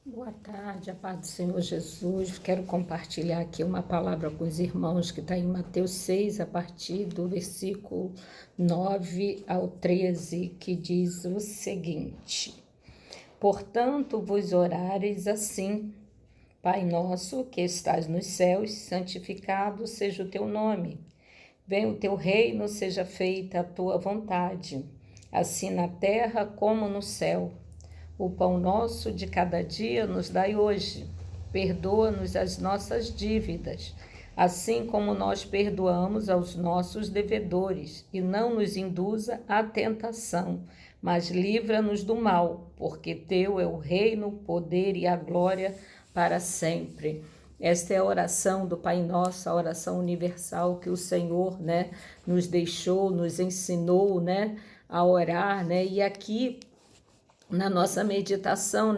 Boa tarde, a paz do Senhor Jesus. Quero compartilhar aqui uma palavra com os irmãos que está em Mateus 6, a partir do versículo 9 ao 13, que diz o seguinte: Portanto, vos orareis assim: Pai nosso que estás nos céus, santificado seja o teu nome. Venha o teu reino, seja feita a tua vontade, assim na terra como no céu. O pão nosso de cada dia nos dai hoje. Perdoa-nos as nossas dívidas, assim como nós perdoamos aos nossos devedores, e não nos induza à tentação, mas livra-nos do mal, porque teu é o reino, o poder e a glória para sempre. Esta é a oração do Pai Nosso, a oração universal que o Senhor, nos deixou, nos ensinou, a orar, E aqui na nossa meditação,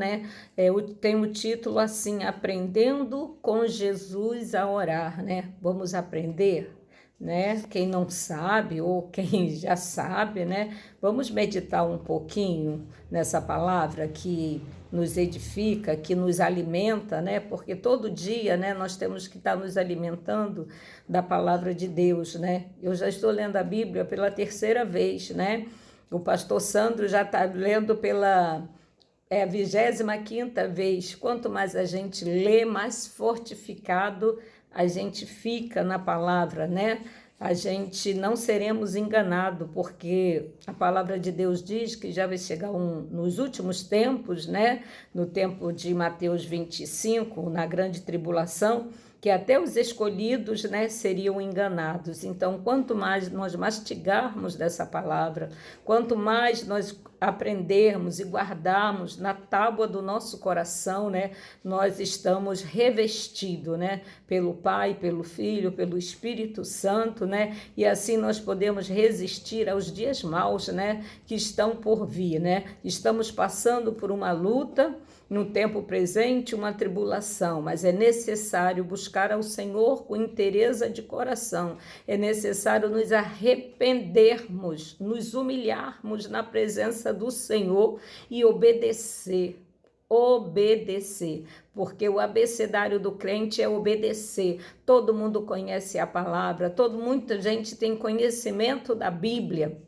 tem o título assim: Aprendendo com Jesus a orar, Vamos aprender, Quem não sabe ou quem já sabe, Vamos meditar um pouquinho nessa palavra que nos edifica, que nos alimenta, Porque todo dia, nós temos que estar nos alimentando da palavra de Deus, Eu já estou lendo a Bíblia pela terceira vez, O pastor Sandro já está lendo pela 25ª vez. Quanto mais a gente lê, mais fortificado a gente fica na palavra, A gente não seremos enganados, porque a palavra de Deus diz que já vai chegar nos últimos tempos, No tempo de Mateus 25, na grande tribulação, que até os escolhidos, seriam enganados. Então, quanto mais nós mastigarmos dessa palavra, quanto mais nós aprendermos e guardarmos na tábua do nosso coração, nós estamos revestidos, pelo Pai, pelo Filho, pelo Espírito Santo, E assim nós podemos resistir aos dias maus, que estão por vir, Estamos passando por uma luta, no tempo presente, uma tribulação, mas é necessário buscar ao Senhor com inteireza de coração. É necessário nos arrependermos, nos humilharmos na presença do Senhor e obedecer, porque o abecedário do crente é obedecer. Todo mundo conhece a palavra, muita gente tem conhecimento da Bíblia,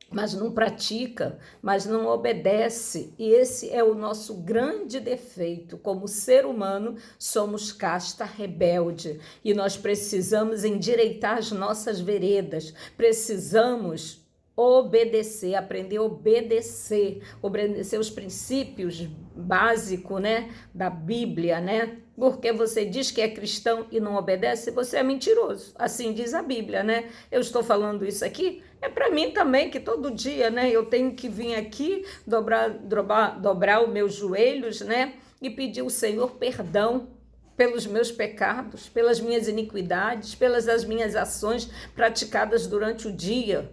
mas não pratica, mas não obedece. E esse é o nosso grande defeito. Como ser humano, somos casta rebelde e nós precisamos endireitar as nossas veredas, precisamos obedecer, aprender a obedecer os princípios básicos, da Bíblia, Porque você diz que é cristão e não obedece, você é mentiroso. Assim diz a Bíblia, Eu estou falando isso aqui, é para mim também, que todo dia, eu tenho que vir aqui, dobrar os meus joelhos, E pedir ao Senhor perdão pelos meus pecados, pelas minhas iniquidades, pelas as minhas ações praticadas durante o dia,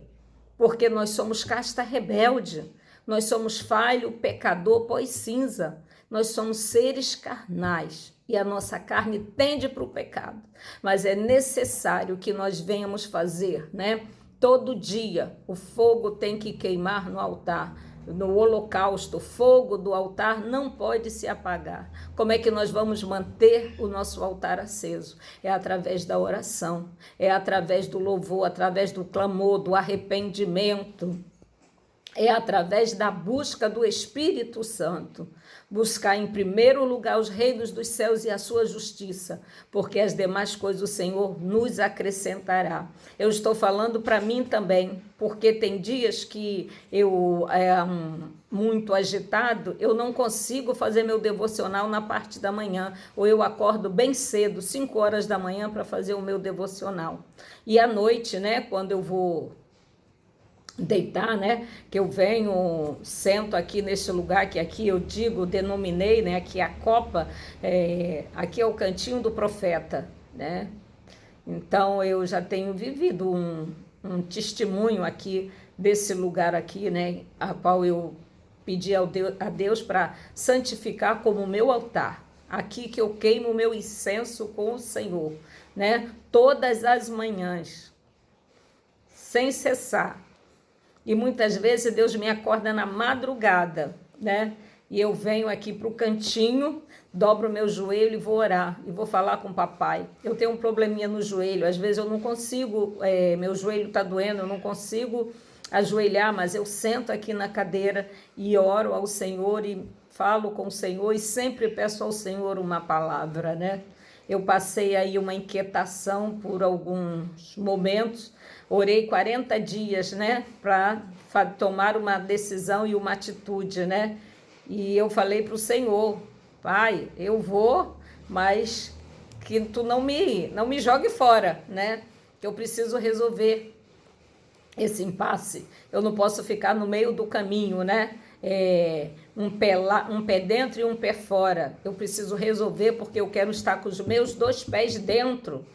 porque nós somos casta rebelde, nós somos falho, pecador, pó e cinza, nós somos seres carnais e a nossa carne tende para o pecado, mas é necessário que nós venhamos fazer, Todo dia o fogo tem que queimar no altar, no holocausto. O fogo do altar não pode se apagar. Como é que nós vamos manter o nosso altar aceso? É através da oração, é através do louvor, através do clamor, do arrependimento, é através da busca do Espírito Santo. Buscar em primeiro lugar os reinos dos céus e a sua justiça, porque as demais coisas o Senhor nos acrescentará. Eu estou falando para mim também, porque tem dias que eu, muito agitado, eu não consigo fazer meu devocional na parte da manhã, ou eu acordo bem cedo, 5 horas da manhã, para fazer o meu devocional. E à noite, quando eu vou deitar, que eu venho, sento aqui nesse lugar, que aqui eu denominei, aqui a copa, aqui é o cantinho do profeta, Então eu já tenho vivido um testemunho aqui desse lugar aqui, a qual eu pedi a Deus para santificar como meu altar, aqui que eu queimo o meu incenso com o Senhor, Todas as manhãs, sem cessar. E muitas vezes Deus me acorda na madrugada, e eu venho aqui para o cantinho, dobro meu joelho e vou orar, e vou falar com o papai. Eu tenho um probleminha no joelho, às vezes eu não consigo, meu joelho está doendo, eu não consigo ajoelhar, mas eu sento aqui na cadeira e oro ao Senhor e falo com o Senhor e sempre peço ao Senhor uma palavra, né? Eu passei aí uma inquietação por alguns momentos, orei 40 dias, né, para tomar uma decisão e uma atitude, né? E eu falei para o Senhor, Pai, eu vou, mas que tu não me jogue fora, né? Que eu preciso resolver esse impasse. Eu não posso ficar no meio do caminho, né? Um pé dentro e um pé fora. Eu preciso resolver porque eu quero estar com os meus 2 pés dentro,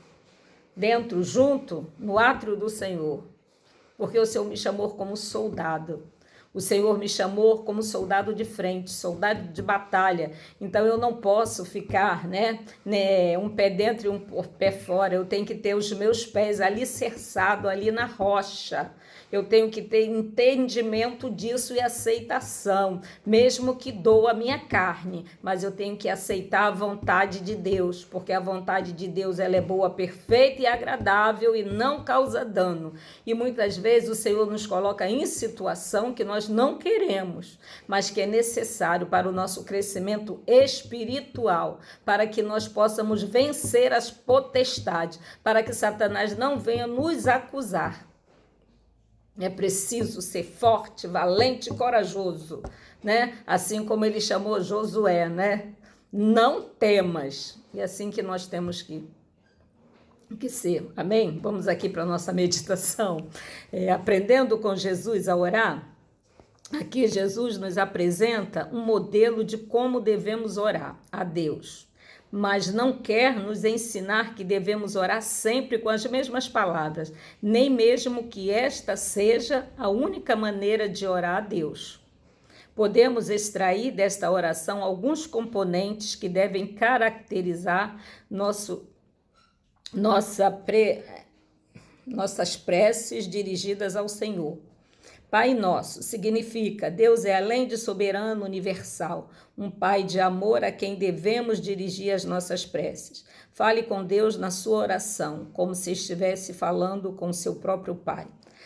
junto, no átrio do Senhor. Porque o Senhor me chamou como soldado. O Senhor me chamou como soldado de frente, soldado de batalha. Então eu não posso ficar, né, um pé dentro e um pé fora. Eu tenho que ter os meus pés alicerçados ali na rocha. Eu tenho que ter entendimento disso e aceitação, mesmo que doa a minha carne, mas eu tenho que aceitar a vontade de Deus, porque a vontade de Deus ela é boa, perfeita e agradável e não causa dano. E muitas vezes o Senhor nos coloca em situação que nós não queremos, mas que é necessário para o nosso crescimento espiritual, para que nós possamos vencer as potestades, para que Satanás não venha nos acusar. É preciso ser forte, valente e corajoso, né? Assim como ele chamou Josué, né? Não temas. E assim que nós temos que ser. Amém? Vamos aqui para a nossa meditação. Aprendendo com Jesus a orar. Aqui Jesus nos apresenta um modelo de como devemos orar a Deus, mas não quer nos ensinar que devemos orar sempre com as mesmas palavras, nem mesmo que esta seja a única maneira de orar a Deus. Podemos extrair desta oração alguns componentes que devem caracterizar nossas preces dirigidas ao Senhor. Pai Nosso significa Deus é além de soberano universal, um Pai de amor a quem devemos dirigir as nossas preces. Fale com Deus na sua oração, como se estivesse falando com seu próprio Pai.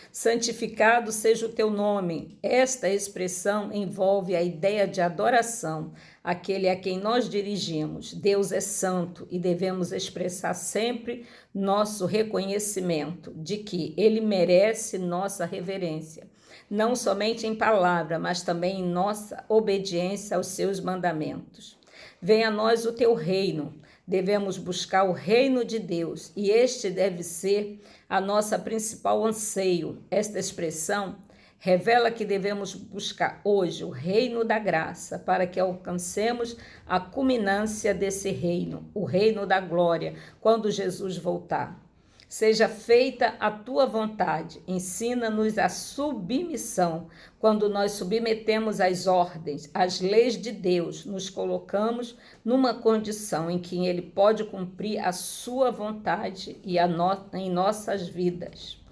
Santificado seja o teu nome. Esta expressão envolve a ideia de adoração, aquele a quem nós dirigimos. Deus é santo e devemos expressar sempre nosso reconhecimento de que Ele merece nossa reverência. Não somente em palavra, mas também em nossa obediência aos seus mandamentos. Venha a nós o teu reino. Devemos buscar o reino de Deus e este deve ser a nossa principal anseio. Esta expressão revela que devemos buscar hoje o reino da graça para que alcancemos a culminância desse reino, o reino da glória, quando Jesus voltar. Seja feita a tua vontade, ensina-nos a submissão. Quando nós submetemos às ordens, às leis de Deus, nos colocamos numa condição em que Ele pode cumprir a sua vontade em nossas vidas.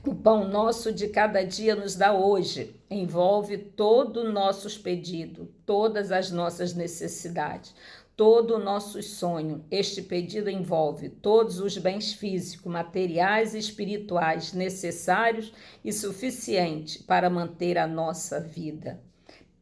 O pão nosso de cada dia nos dá hoje, envolve todos os nossos pedidos, todas as nossas necessidades, todo o nosso sonho. Este pedido envolve todos os bens físicos, materiais e espirituais necessários e suficientes para manter a nossa vida.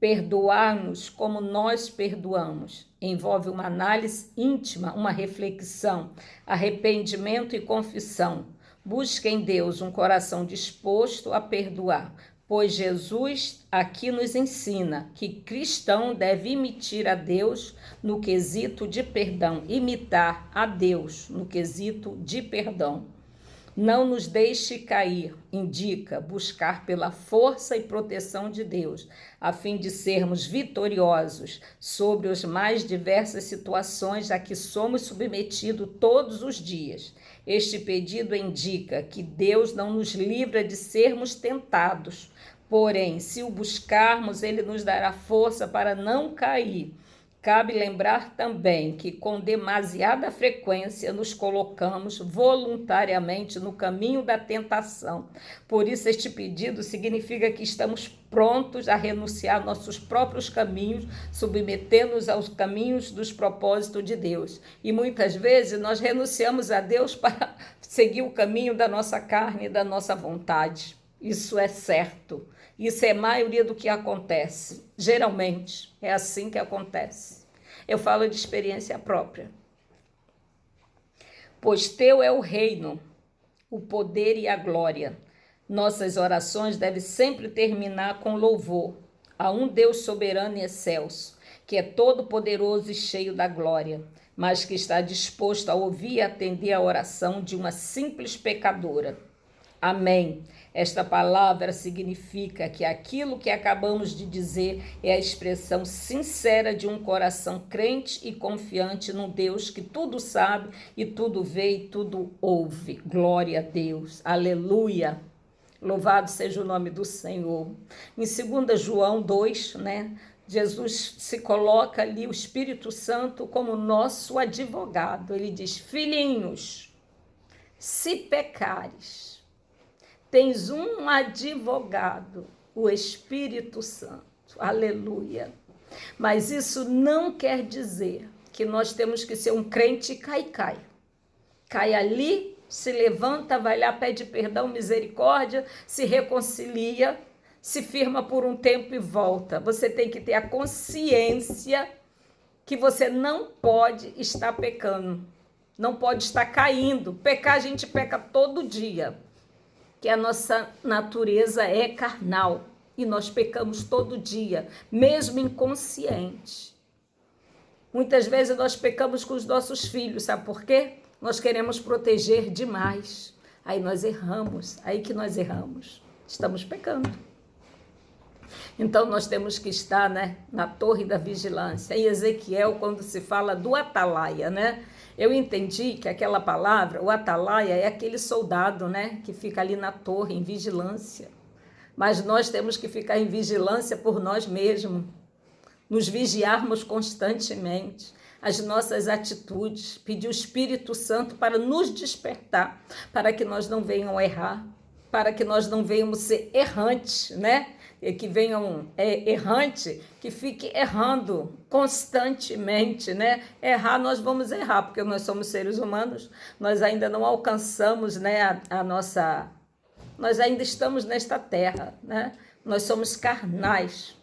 Perdoar-nos como nós perdoamos. Envolve uma análise íntima, uma reflexão, arrependimento e confissão. Busque em Deus um coração disposto a perdoar, pois Jesus aqui nos ensina que cristão deve imitar a Deus no quesito de perdão, imitar a Deus no quesito de perdão. Não nos deixe cair, indica buscar pela força e proteção de Deus, a fim de sermos vitoriosos sobre as mais diversas situações a que somos submetidos todos os dias. Este pedido indica que Deus não nos livra de sermos tentados, porém, se o buscarmos, Ele nos dará força para não cair. Cabe lembrar também que com demasiada frequência nos colocamos voluntariamente no caminho da tentação. Por isso, este pedido significa que estamos prontos a renunciar nossos próprios caminhos, submetendo-nos aos caminhos dos propósitos de Deus. E muitas vezes nós renunciamos a Deus para seguir o caminho da nossa carne e da nossa vontade. Isso é certo. Isso é a maioria do que acontece. Geralmente, é assim que acontece. Eu falo de experiência própria. Pois teu é o reino, o poder e a glória. Nossas orações devem sempre terminar com louvor a um Deus soberano e excelso, que é todo-poderoso e cheio da glória, mas que está disposto a ouvir e atender a oração de uma simples pecadora. Amém. Esta palavra significa que aquilo que acabamos de dizer é a expressão sincera de um coração crente e confiante num Deus que tudo sabe e tudo vê e tudo ouve. Glória a Deus. Aleluia. Louvado seja o nome do Senhor. Em 2 João 2, Jesus se coloca ali, o Espírito Santo, como nosso advogado. Ele diz: filhinhos, se pecares, tens um advogado, o Espírito Santo. Aleluia. Mas isso não quer dizer que nós temos que ser um crente cai. Cai ali, se levanta, vai lá, pede perdão, misericórdia, se reconcilia, se firma por um tempo e volta. Você tem que ter a consciência que você não pode estar pecando, não pode estar caindo. Pecar, a gente peca todo dia, que a nossa natureza é carnal e nós pecamos todo dia, mesmo inconsciente. Muitas vezes nós pecamos com os nossos filhos, sabe por quê? Nós queremos proteger demais. Aí nós erramos, aí que nós erramos. Estamos pecando. Então nós temos que estar, na torre da vigilância. Em Ezequiel, quando se fala do atalaia, eu entendi que aquela palavra, o atalaia, é aquele soldado, que fica ali na torre, em vigilância. Mas nós temos que ficar em vigilância por nós mesmos, nos vigiarmos constantemente, as nossas atitudes, pedir o Espírito Santo para nos despertar, para que nós não venhamos errar, para que nós não venhamos ser errantes, que venham errante, que fique errando constantemente, Errar, nós vamos errar, porque nós somos seres humanos, nós ainda não alcançamos, a nossa... Nós ainda estamos nesta terra, Nós somos carnais,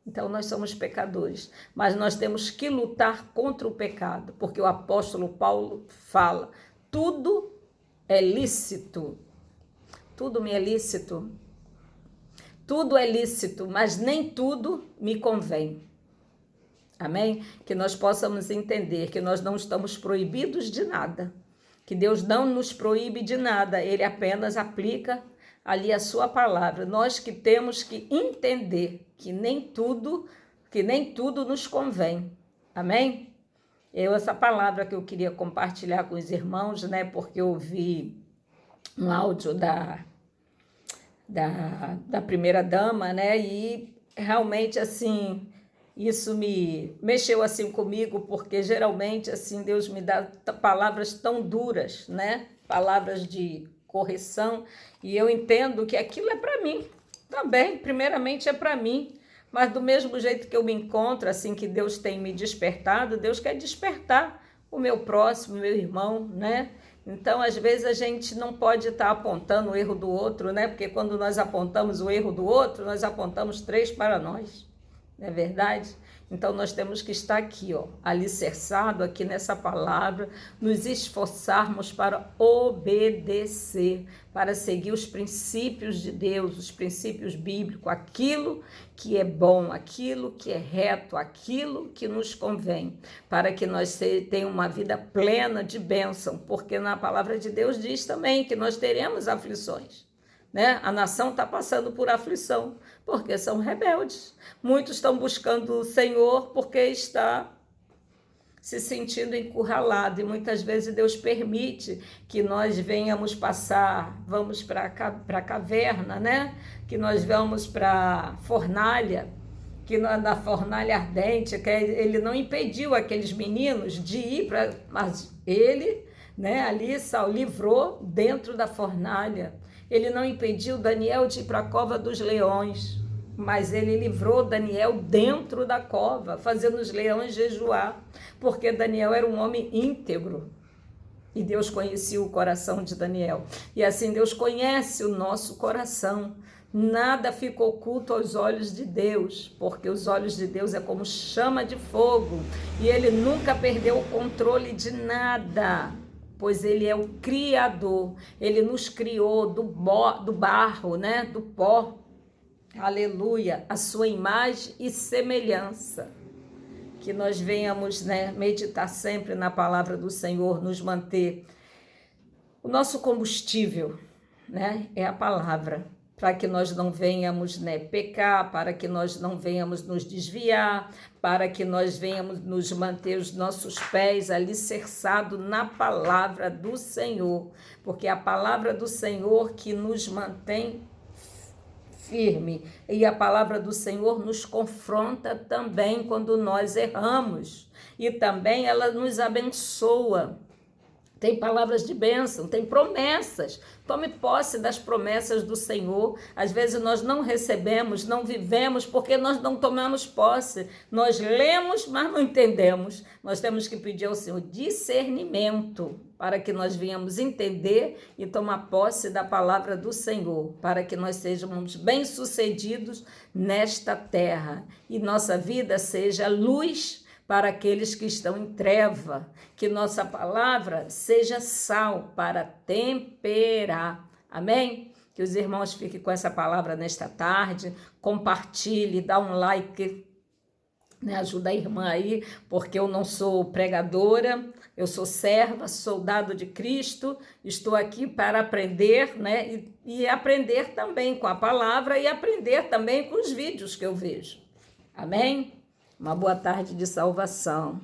então nós somos pecadores, mas nós temos que lutar contra o pecado, porque o apóstolo Paulo fala, tudo é lícito, tudo me é lícito, tudo é lícito, mas nem tudo me convém. Amém? Que nós possamos entender que nós não estamos proibidos de nada, que Deus não nos proíbe de nada, Ele apenas aplica ali a sua palavra. Nós que temos que entender que nem tudo nos convém. Amém? Essa palavra que eu queria compartilhar com os irmãos, porque eu ouvi um áudio da primeira dama, e realmente, assim, isso me mexeu assim comigo, porque geralmente, assim, Deus me dá palavras tão duras, palavras de correção, e eu entendo que aquilo é para mim também, primeiramente é para mim, mas do mesmo jeito que eu me encontro, assim, que Deus tem me despertado, Deus quer despertar o meu próximo, meu irmão, Então, às vezes, a gente não pode estar apontando o erro do outro, porque quando nós apontamos o erro do outro, nós apontamos 3 para nós, não é verdade? Então, nós temos que estar aqui, alicerçado aqui nessa palavra, nos esforçarmos para obedecer, para seguir os princípios de Deus, os princípios bíblicos, aquilo que é bom, aquilo que é reto, aquilo que nos convém, para que nós tenhamos uma vida plena de bênção, porque na palavra de Deus diz também que nós teremos aflições. A nação está passando por aflição, porque são rebeldes. Muitos estão buscando o Senhor porque está se sentindo encurralado. E muitas vezes Deus permite que nós venhamos passar, vamos para a caverna, que nós vamos para a fornalha. que na fornalha ardente, que ele não impediu aqueles meninos de ir para... Mas ele, né, ali, Saul livrou dentro da fornalha. Ele não impediu Daniel de ir para a cova dos leões, mas ele livrou Daniel dentro da cova, fazendo os leões jejuar, porque Daniel era um homem íntegro. E Deus conhecia o coração de Daniel. E assim Deus conhece o nosso coração. Nada fica oculto aos olhos de Deus, porque os olhos de Deus é como chama de fogo. E Ele nunca perdeu o controle de nada, pois Ele é o Criador. Ele nos criou do barro, né? Do pó. Aleluia! A sua imagem e semelhança. Que nós venhamos, né, meditar sempre na palavra do Senhor, nos manter. O nosso combustível, né, é a palavra, para que nós não venhamos, né, pecar, para que nós não venhamos nos desviar, para que nós venhamos nos manter os nossos pés alicerçados na palavra do Senhor, porque é a palavra do Senhor que nos mantém firme, e a palavra do Senhor nos confronta também quando nós erramos, e também ela nos abençoa. Tem palavras de bênção, tem promessas. Tome posse das promessas do Senhor. Às vezes nós não recebemos, não vivemos, porque nós não tomamos posse. Nós lemos, mas não entendemos. Nós temos que pedir ao Senhor discernimento para que nós venhamos entender e tomar posse da palavra do Senhor, para que nós sejamos bem-sucedidos nesta terra e nossa vida seja luz para aqueles que estão em treva, que nossa palavra seja sal para temperar. Amém? Que os irmãos fiquem com essa palavra nesta tarde, compartilhe, dá um like, né? Ajuda a irmã aí, porque eu não sou pregadora, eu sou serva, soldado de Cristo, estou aqui para aprender, né? E aprender também com a palavra e aprender também com os vídeos que eu vejo. Amém? Uma boa tarde de salvação.